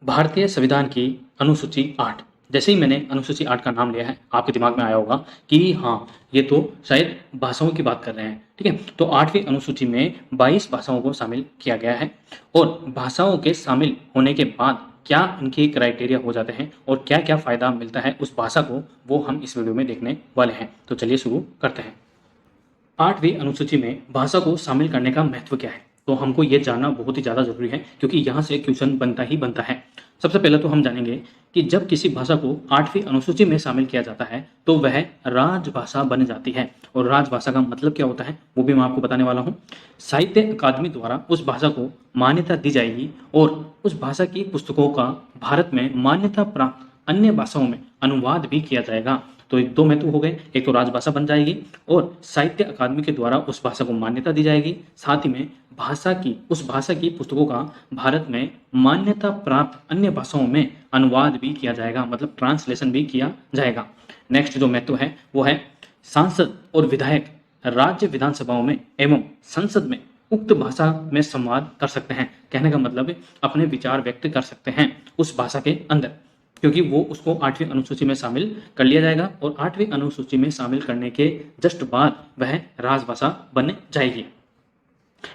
भारतीय संविधान की अनुसूची 8। जैसे ही मैंने अनुसूची 8 का नाम लिया है, आपके दिमाग में आया होगा कि हाँ, ये तो शायद भाषाओं की बात कर रहे हैं, ठीक है? तो 8वीं अनुसूची में 22 भाषाओं को शामिल किया गया है और भाषाओं के शामिल होने के बाद क्या इनके क्राइटेरिया हो जाते हैं और क्या-क्या फ़ायदा मिलता है उस भाषा को, वो हम इस वीडियो में देखने वाले हैं। तो चलिए शुरू करते हैं। 8वीं अनुसूची में भाषा को शामिल करने का महत्व क्या है? तो हमको ये जानना बहुत ही ज़्यादा ज़रूरी है क्योंकि यहाँ से क्वेश्चन बनता ही बनता है। सबसे पहले तो हम जानेंगे कि जब किसी भाषा को 8वीं अनुसूची में शामिल किया जाता है, तो वह राजभाषा बन जाती है और राजभाषा का मतलब क्या होता है, वो भी मैं आपको बताने वाला हूँ। साहित्य अकादमी द्वारा उस भाषा को मान्यता दी जाएगी और उस भाषा की पुस्तकों का भारत में मान्यता प्राप्त अन्य भाषाओं में अनुवाद भी किया जाएगा। तो 2 महत्व हो गए, एक तो राजभाषा बन जाएगी और साहित्य अकादमी के द्वारा उस भाषा को मान्यता दी जाएगी, साथ ही में उस भाषा की पुस्तकों का भारत में मान्यता प्राप्त अन्य भाषाओं में अनुवाद भी किया जाएगा, मतलब ट्रांसलेशन भी किया जाएगा। नेक्स्ट जो महत्व है वो है सांसद और विधायक राज्य विधानसभाओं में एवं संसद में उक्त भाषा में संवाद कर सकते हैं। कहने का मतलब है अपने विचार व्यक्त कर सकते हैं उस भाषा के अंदर, क्योंकि वो उसको 8वीं अनुसूची में शामिल कर लिया जाएगा और 8वीं अनुसूची में शामिल करने के जस्ट बाद वह राजभाषा बन जाएगी।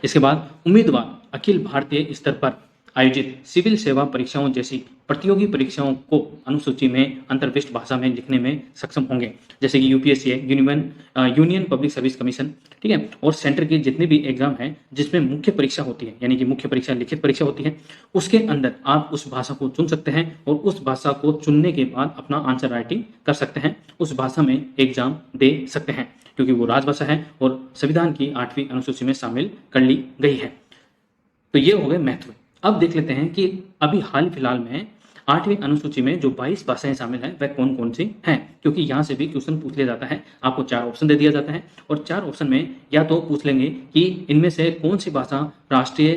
इसके बाद उम्मीदवार अखिल भारतीय स्तर पर आयोजित सिविल सेवा परीक्षाओं जैसी प्रतियोगी परीक्षाओं को अनुसूची में अंतर्विष्ट भाषा में लिखने में सक्षम होंगे, जैसे कि यूपीएससी है, यूनियन पब्लिक सर्विस कमीशन, ठीक है, और सेंटर की जितने भी एग्जाम है जिसमें मुख्य परीक्षा होती है, यानी कि मुख्य परीक्षा लिखित परीक्षा होती है, उसके अंदर आप उस भाषा को चुन सकते हैं और उस भाषा को चुनने के बाद अपना आंसर राइटिंग कर सकते हैं, उस भाषा में एग्जाम दे सकते हैं, क्योंकि वो राजभाषा है और संविधान की 8वीं अनुसूची में शामिल कर ली गई है। तो ये हो गए महत्व। अब देख लेते हैं कि अभी हाल फिलहाल में 8वीं अनुसूची में जो 22 भाषाएं शामिल हैं वह कौन-कौन सी हैं, क्योंकि यहाँ से भी क्वेश्चन पूछ लिया जाता है। आपको 4 ऑप्शन दे दिया जाता है और 4 ऑप्शन में या तो पूछ लेंगे कि इनमें से कौन सी भाषा राष्ट्रीय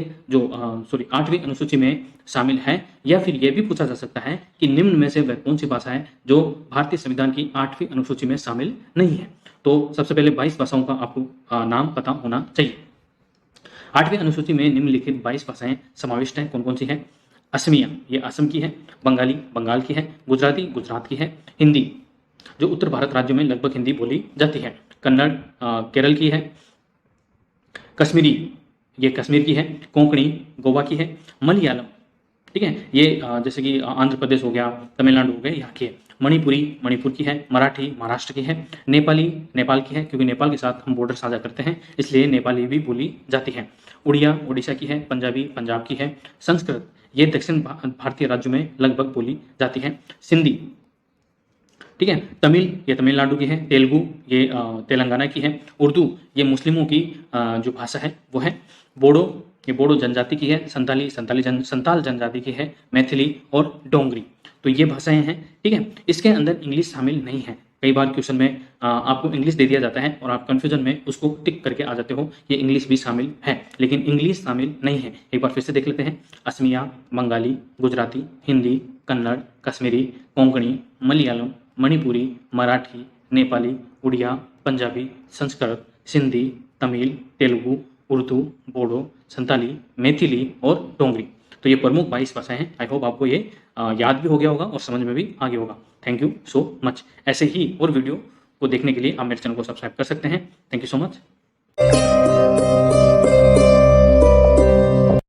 8वीं अनुसूची में शामिल है, या फिर ये भी पूछा जा सकता है कि निम्न में से वह कौन सी भाषा है जो भारतीय संविधान की 8वीं अनुसूची में शामिल नहीं है। तो सबसे पहले 22 भाषाओं का आपको नाम पता होना चाहिए। 8वीं अनुसूची में निम्नलिखित 22 भाषाएं समाविष्ट हैं। कौन-कौन सी हैं? असमिया, ये असम की है, बंगाली बंगाल की है, गुजराती गुजरात की है, हिंदी जो उत्तर भारत राज्यों में लगभग हिंदी बोली जाती है, कन्नड़ केरल की है, कश्मीरी ये कश्मीर की है, कोंकणी गोवा की है, मलयालम, ठीक है, ये जैसे कि आंध्र प्रदेश हो गया, तमिलनाडु हो गया, यहाँ की है, मणिपुरी मणिपुर की है, मराठी महाराष्ट्र की है, नेपाली नेपाल की है, क्योंकि नेपाल के साथ हम बॉर्डर साझा करते हैं इसलिए नेपाली भी बोली जाती है, उड़िया उड़ीसा की है, पंजाबी पंजाब की है, संस्कृत ये दक्षिण भारतीय राज्यों में लगभग बोली जाती है, सिंधी, ठीक है, तमिल ये तमिलनाडु की है, तेलुगु ये तेलंगाना की है, उर्दू ये मुस्लिमों की जो भाषा है वो है, बोडो ये बोडो जनजाति की है, संताल जनजाति की है, मैथिली और डोंगरी, तो ये भाषाएं हैं, ठीक है। इसके अंदर इंग्लिश शामिल नहीं है। कई बार क्वेश्चन में आपको इंग्लिश दे दिया जाता है और आप कंफ्यूजन में उसको टिक करके आ जाते हो, ये इंग्लिश भी शामिल है, लेकिन इंग्लिश शामिल नहीं है। एक बार फिर से देख लेते हैं, असमिया, बंगाली, गुजराती, हिंदी, कन्नड़, कश्मीरी, कोंकणी, मलयालम, मणिपुरी, मराठी, नेपाली, उड़िया, पंजाबी, संस्कृत, सिंधी, तमिल, तेलुगु, उर्दू, बोडो, संताली, मैथिली और डोंगरी। तो ये प्रमुख 22 भाषाएं हैं। आई होप आपको ये याद भी हो गया होगा और समझ में भी आ गया होगा। Thank you so much. ऐसे ही और वीडियो को देखने के लिए आप मेरे चैनल को सब्सक्राइब कर सकते हैं। Thank you so much.